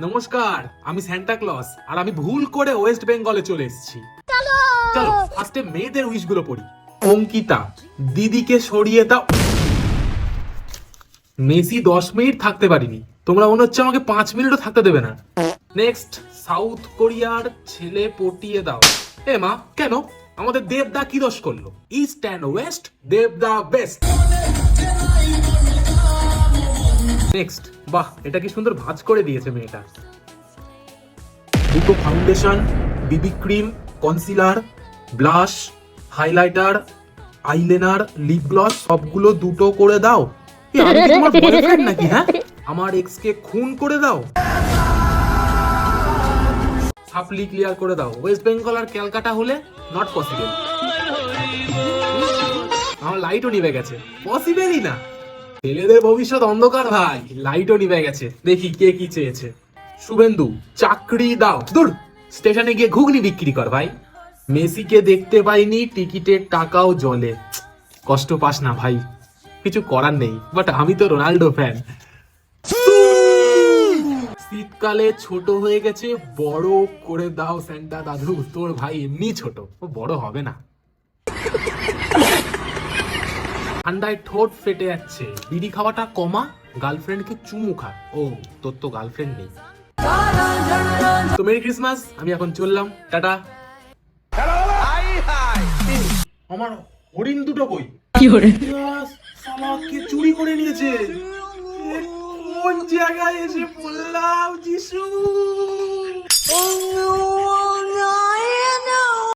নমস্কার, আমি Santa Claus আর আমি ভুল করে ওয়েস্ট বেঙ্গলে চলে এসেছি। চলো ফার্স্টে মেয়েদের উইশ গুলো পড়ি। অঙ্কিতা, দিদিকে সরিয়ে দাও। মেসি 10 মিনিট থাকতে পারিনি, তোমরা মনে হচ্ছে আমাকে 5 মিনিটও থাকতে দেবে না। নেক্সট, সাউথ কোরিয়ার ছেলে পটিয়ে দাও। এ মা, কেন? আমাদের দেবদা কি দোষ করলো? ইস্ট অ্যান্ড ওয়েস্ট, দেবদা বেস্ট। নেক্সট, বাহ, এটা কি সুন্দর ভাঁজ করে দিয়েছে মেয়েটা। দুটো foundation, BB cream, concealer, blush, highlighter, eyeliner, lip gloss সবগুলো দুটো করে দাও। এ, আমি কি তোমার বয়ফ্রেন্ড নাকি? হ্যাঁ, আমার এক্স কে খুন করে দাও। সাপ্লি ক্লিয়ার করে দাও। ওয়েস্ট বেঙ্গল আর ক্যালকাটা হলে নট পসিবল। আমার লাইটও নিভে গেছে, পসিবলই না। ছেলেদের ভবিষ্যৎ অন্ধকার ভাই, লাইটও নিভে গেছে। দেখি কে কি চেয়েছে। শুভেন্দু, চাকরি দাও। দূর, স্টেশনে গিয়ে ঘুগনি বিক্রি কর ভাই। মেসিকে দেখতে পাইনি, টিকিটের টাকাও জলে। কষ্ট পাস না ভাই, কিছু করার নেই, বাট আমি তো রোনাল্ডো ফ্যান। শীতকালে ছোট হয়ে গেছে, বড় করে দাও স্যান্টা দাদু। তোর ভাই এমনি ছোট, ও বড় হবে না। ঠান্ডায় ঠোঁট ফেটে যাচ্ছে, বিড়ি খাওয়াটা কমা, গার্লফ্রেন্ডকে চুমু খা। ও, তোর তো গার্লফ্রেন্ড নেই। তো মেরি ক্রিসমাস, আমি এখন চললাম, টাটা। আমার হরিণ দুটো কই? শালা, কে চুরি করে নিয়েছে? কোন জায়গায় এসে পড়লাম যিশু?